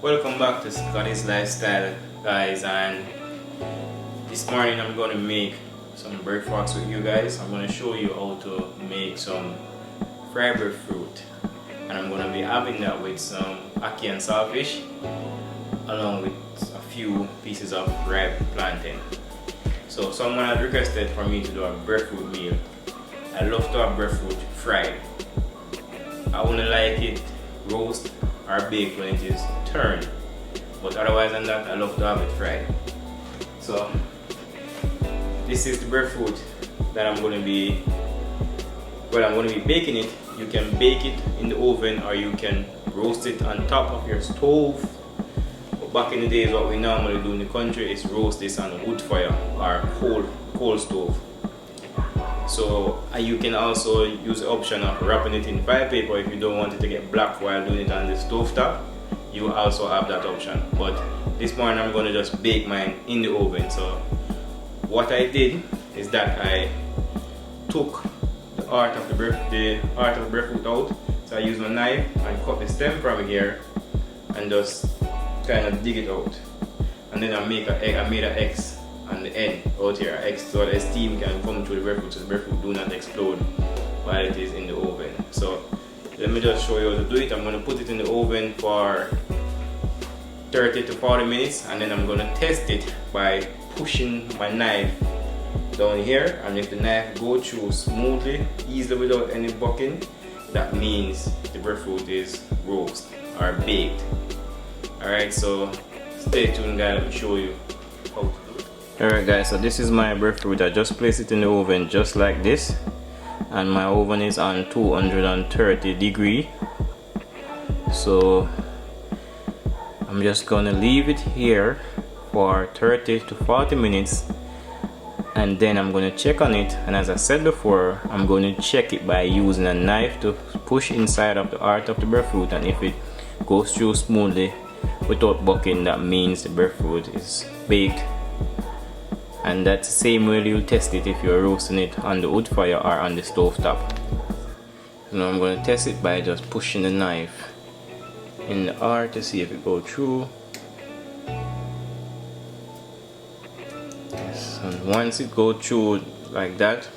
Welcome back to Scotty's Lifestyle, guys, and this morning I'm going to make some breakfast with you guys. I'm going to show you how to make some fried breadfruit, and I'm going to be having that with some ackee and saltfish along with a few pieces of ripe plantain. So someone had requested for me to do a breadfruit meal. I love to have breadfruit fried. I wouldn't like it roast or baked when it is turned, but otherwise than that, I love to have it fried. So this is the breadfruit that I'm going to be baking it. You can bake it in the oven or you can roast it on top of your stove. But back in the days, what we normally do in the country is roast this on a wood fire or coal stove. So you can also use the option of wrapping it in fire paper if you don't want it to get black while doing it on the stove top. You also have that option. But this morning I'm going to just bake mine in the oven. So what I did is that I took the heart of the breadfruit out. So I used my knife and cut the stem from here and just kind of dig it out. And then I made an X on the end out here, so the steam can come through the breadfruit, so the breadfruit do not explode while it is in the oven. So let me just show you how to do it. I'm going to put it in the oven for 30 to 40 minutes, and then I'm going to test it by pushing my knife down here, and if the knife goes through smoothly, easily without any bucking, that means the breadfruit is roast or baked. Alright, so stay tuned guys, let me show you how to do it. Alright guys, so this is my breadfruit. I just placed it in the oven just like this, and my oven is on 230 degree. So I'm just gonna leave it here for 30 to 40 minutes, and then I'm gonna check on it. And as I said before, I'm gonna check it by using a knife to push inside of the heart of the breadfruit, and if it goes through smoothly without bucking, that means the breadfruit is baked. And that's the same way you'll test it if you're roasting it on the wood fire or on the stove top. Now I'm going to test it by just pushing the knife in the heart to see if it goes through. And once it goes through like that,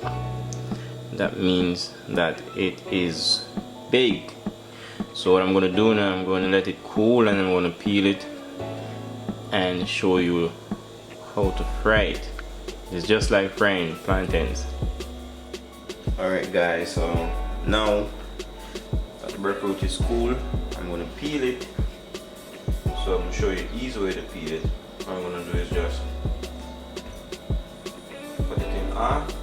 that means that it is baked. So what I'm going to do now, I'm going to let it cool, and I'm going to peel it and show you how to fry it. It's just like frying plantains. Alright guys, so now that the breadfruit is cool, I'm going to peel it. So I'm going to show you the easy way to peel it. What I'm going to do is just cut it in half.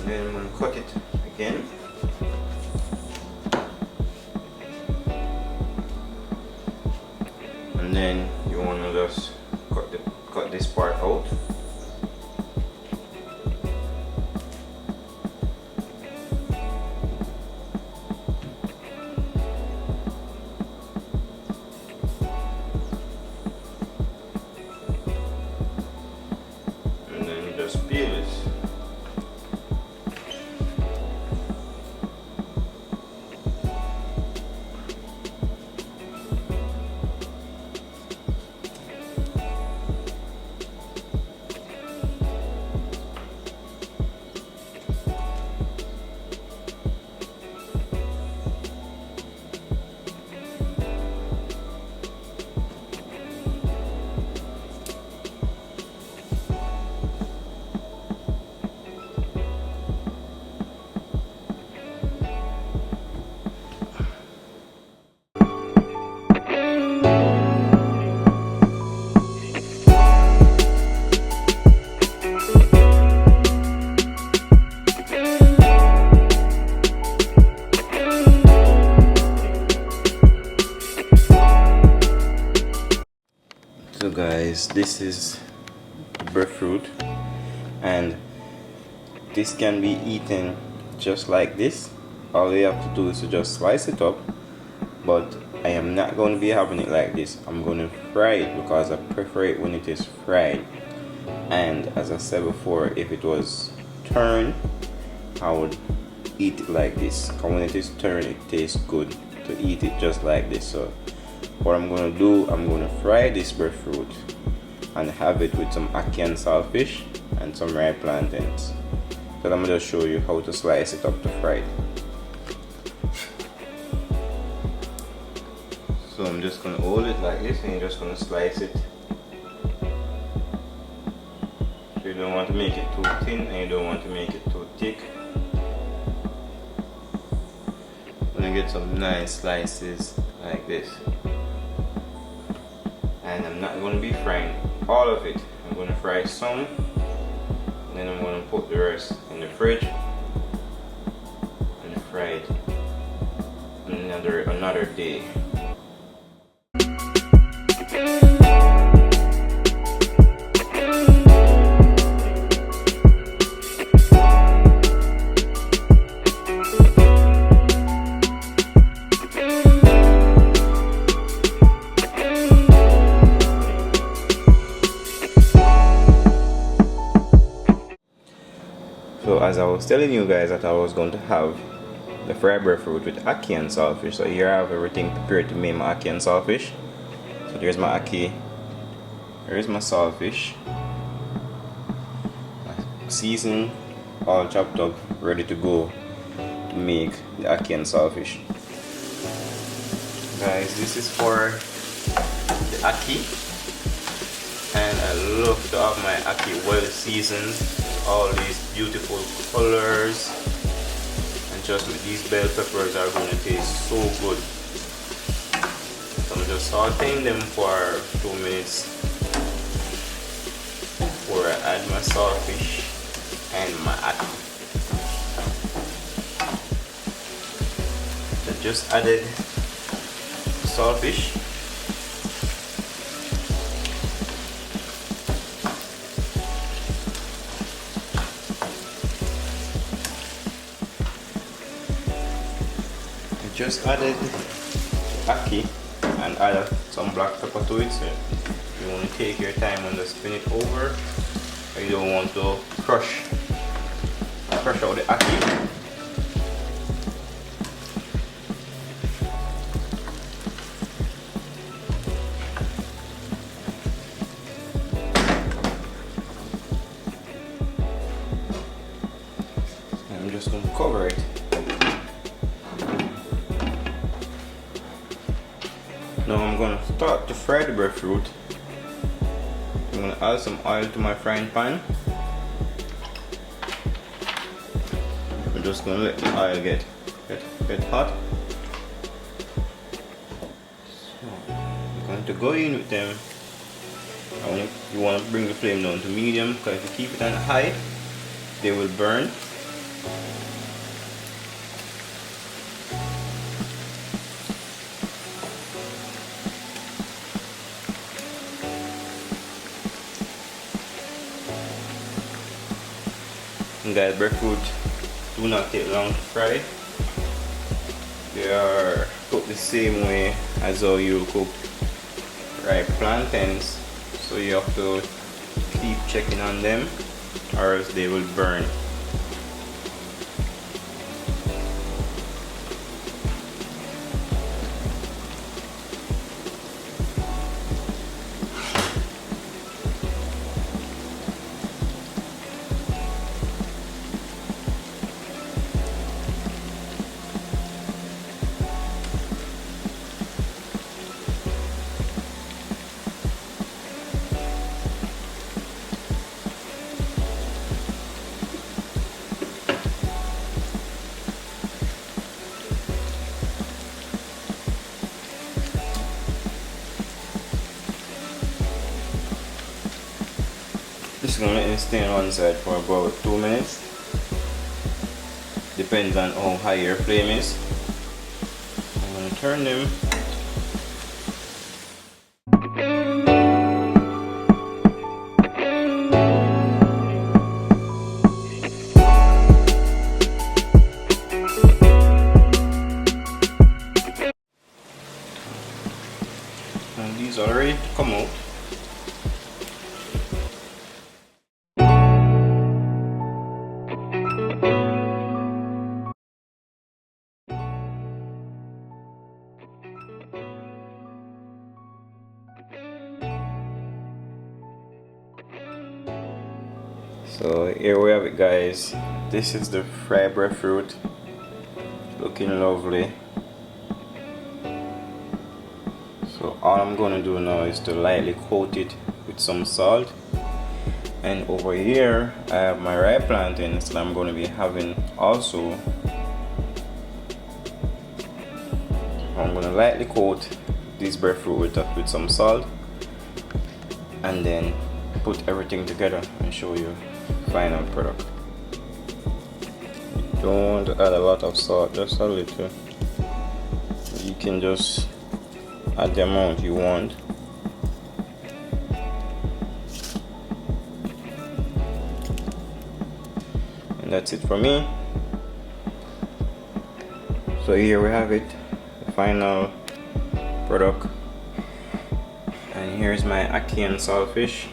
Then I'm going to cut it again. And then you want to just cut this part out. And then you just peel it. So guys, this is breadfruit, and this can be eaten just like this. All you have to do is to just slice it up, but I am not going to be having it like this. I'm going to fry it because I prefer it when it is fried. And as I said before, if it was turned, I would eat it like this. Because when it is turned, it tastes good to eat it just like this. So what I'm going to do, I'm going to fry this breadfruit and have it with some ackee saltfish and some ripe plantains. So I'm going to just show you how to slice it up to fry it. So I'm just going to hold it like this and you're just going to slice it. So you don't want to make it too thin and you don't want to make it too thick. I'm going to get some nice slices like this. And I'm not going to be frying all of it. I'm going to fry some and then I'm going to put the rest in the fridge and fry it another day. So as I was telling you guys that I was going to have the fried breadfruit with ackee and saltfish. So here I have everything prepared to make my ackee and saltfish. So there's my ackee, there's my saltfish, seasoned, all chopped up, ready to go to make the ackee and saltfish. Guys, this is for the ackee, and I love to have my ackee well seasoned. All these beautiful colors, and just with these bell peppers are going to taste so good. So I'm just sauteing them for 2 minutes before I add my saltfish and my ackee. I just added saltfish. Just added ackee and add some black pepper to it. So you want to take your time and just spin it over. You don't want to crush out the ackee. I'm just going to cover it. Now I'm going to start to fry the breadfruit. I'm going to add some oil to my frying pan. I'm just going to let the oil get hot. So I'm going to go in with them. You want to bring the flame down to medium, because if you keep it on high, they will burn. And guys, breadfruit do not take long to fry. They are cooked the same way as how you cook ripe plantains, so you have to keep checking on them or else they will burn. Just gonna let them stay on one side for about 2 minutes. Depends on how high your flame is. I'm gonna turn them. these are ready to come out. So here we have it, guys. This is the fried breadfruit, looking lovely. So all I'm gonna do now is to lightly coat it with some salt. And over here I have my rye plantains that I'm gonna be having also. I'm gonna lightly coat this breadfruit with some salt and then put everything together and show you final product. Don't add a lot of salt, just a little. You can just add the amount you want. And that's it for me. So here we have it, the final product. And here's my Ackee Saltfish.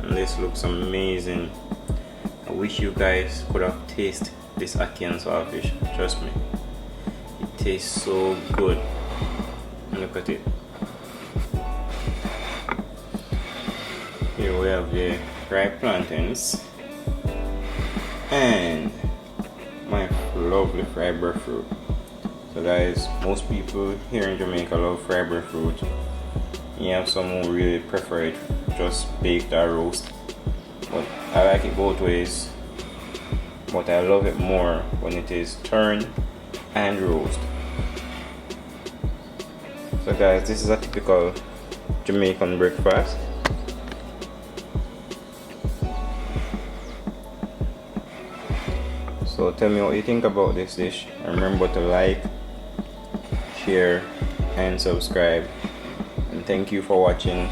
And this looks amazing. I wish you guys could have tasted this Ackee Saltfish. Trust me, it tastes so good. Look at it. Here we have the fried plantains and my lovely fried breadfruit. So guys, most people here in Jamaica love fried breadfruit. You have some who really prefer it just baked or roast, but I like it both ways. But I love it more when it is turned and roast. So guys, this is a typical Jamaican breakfast. So tell me what you think about this dish, and remember to like, share and subscribe. And thank you for watching,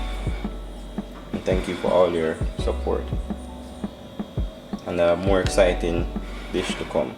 and thank you for all your support, and more exciting dish to come.